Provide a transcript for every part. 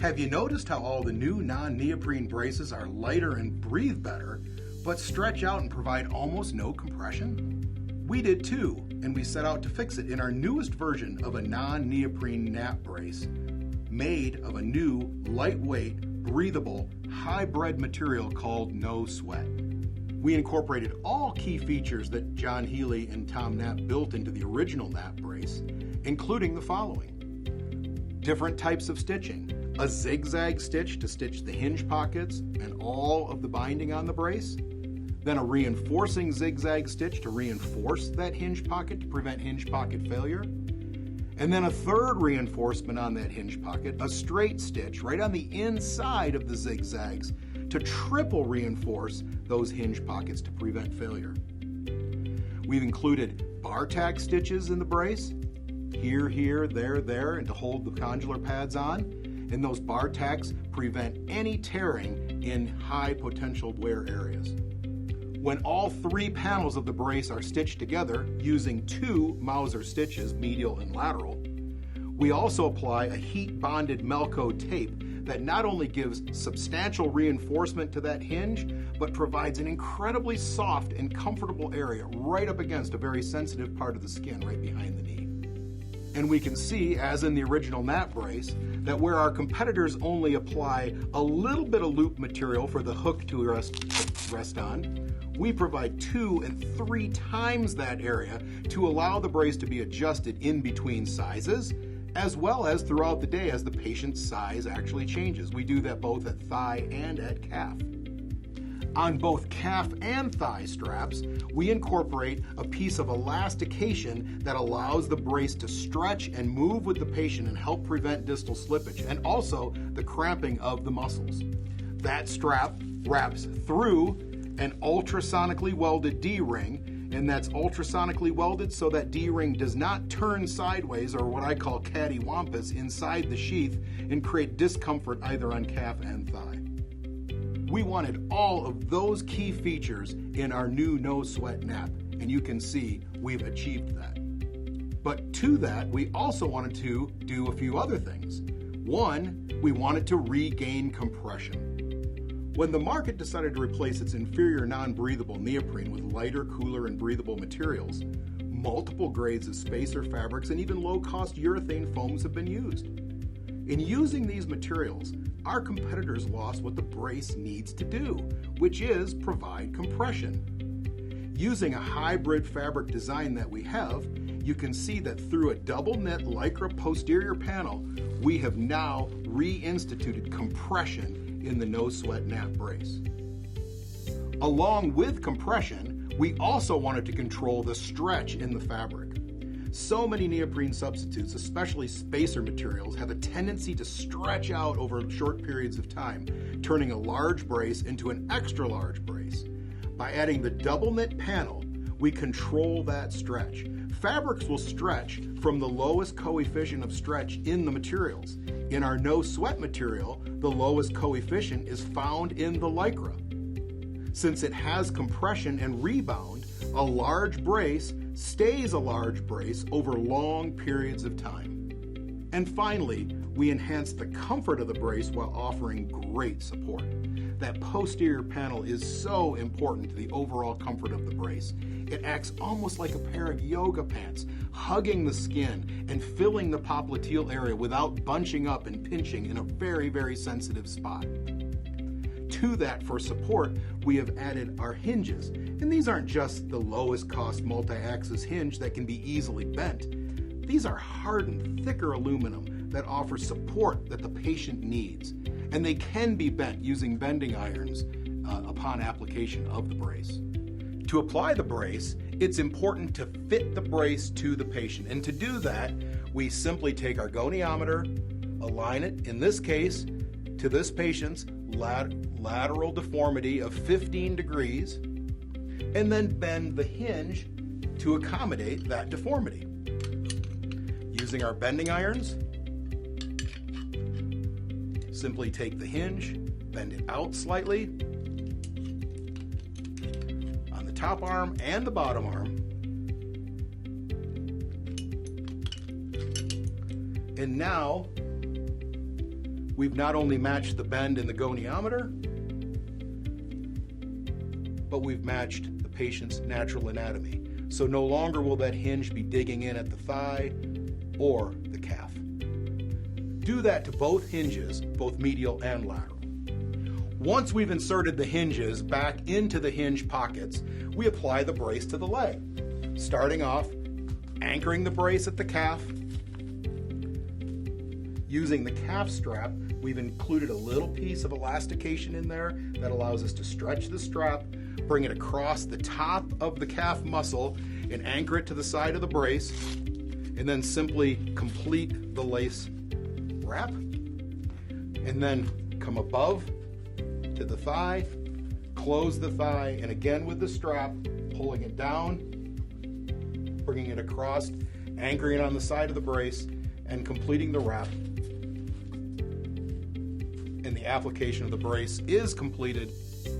Have you noticed how all the new non-neoprene braces are lighter and breathe better, but stretch out and provide almost no compression? We did too, and we set out to fix it in our newest version of a non-neoprene Knapp brace, made of a new, lightweight, breathable, hybrid material called NoSwet. We incorporated all key features that John Healy and Tom Knapp built into the original Knapp brace, including the following: different types of stitching, a zigzag stitch to stitch the hinge pockets and all of the binding on the brace, then a reinforcing zigzag stitch to reinforce that hinge pocket to prevent hinge pocket failure, and then a third reinforcement on that hinge pocket, a straight stitch right on the inside of the zigzags to triple reinforce those hinge pockets to prevent failure. We've included bar tack stitches in the brace, here, there, and to hold the condylar pads on. And those bar tacks prevent any tearing in high potential wear areas. When all three panels of the brace are stitched together using two Mauser stitches, medial and lateral, we also apply a heat-bonded Melco tape that not only gives substantial reinforcement to that hinge, but provides an incredibly soft and comfortable area right up against a very sensitive part of the skin right behind the knee. And we can see, as in the original Knapp brace, that where our competitors only apply a little bit of loop material for the hook to rest on, we provide 2 and 3 times that area to allow the brace to be adjusted in between sizes, as well as throughout the day as the patient's size actually changes. We do that both at thigh and at calf. On both calf and thigh straps, we incorporate a piece of elastication that allows the brace to stretch and move with the patient and help prevent distal slippage and also the cramping of the muscles. That strap wraps through an ultrasonically welded D-ring, and that's ultrasonically welded so that D-ring does not turn sideways, or what I call cattywampus, inside the sheath and create discomfort either on calf and thigh. We wanted all of those key features in our new NoSwet Knapp, and you can see we've achieved that. But to that, we also wanted to do a few other things. One, we wanted to regain compression. When the market decided to replace its inferior non-breathable neoprene with lighter, cooler, and breathable materials, multiple grades of spacer fabrics and even low-cost urethane foams have been used. In using these materials, our competitors lost what the brace needs to do, which is provide compression. Using a hybrid fabric design that we have, you can see that through a double knit Lycra posterior panel, we have now reinstituted compression in the NoSwet Knapp brace. Along with compression, we also wanted to control the stretch in the fabric. So many neoprene substitutes, especially spacer materials, have a tendency to stretch out over short periods of time, turning a large brace into an extra large brace. By adding the double knit panel, we control that stretch. Fabrics will stretch from the lowest coefficient of stretch in the materials. In our NoSwet material, the lowest coefficient is found in the Lycra. Since it has compression and rebound, a large brace stays a large brace over long periods of time. And finally, we enhance the comfort of the brace while offering great support. That posterior panel is so important to the overall comfort of the brace. It acts almost like a pair of yoga pants, hugging the skin and filling the popliteal area without bunching up and pinching in a very, very sensitive spot. To that, for support, we have added our hinges. And these aren't just the lowest cost multi-axis hinge that can be easily bent. These are hardened, thicker aluminum that offer support that the patient needs. And they can be bent using bending irons upon application of the brace. To apply the brace, it's important to fit the brace to the patient. And to do that, we simply take our goniometer, align it, in this case, to this patient's lateral deformity of 15 degrees, and then bend the hinge to accommodate that deformity. Using our bending irons, simply take the hinge, bend it out slightly on the top arm and the bottom arm, and now We've not only matched the bend in the goniometer, but we've matched the patient's natural anatomy. So no longer will that hinge be digging in at the thigh or the calf. Do that to both hinges, both medial and lateral. Once we've inserted the hinges back into the hinge pockets, we apply the brace to the leg. Starting off, anchoring the brace at the calf. Using the calf strap, we've included a little piece of elastication in there that allows us to stretch the strap, bring it across the top of the calf muscle, and anchor it to the side of the brace, and then simply complete the lace wrap, and then come above to the thigh, close the thigh, and again with the strap, pulling it down, bringing it across, anchoring it on the side of the brace, and completing the wrap. And the application of the brace is completed.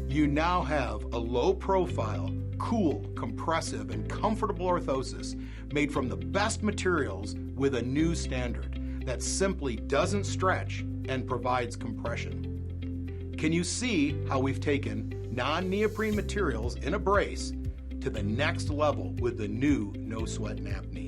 You now have a low-profile, cool, compressive, and comfortable orthosis made from the best materials with a new standard that simply doesn't stretch and provides compression. Can you see how we've taken non-neoprene materials in a brace to the next level with the new NoSwet Knapp knee?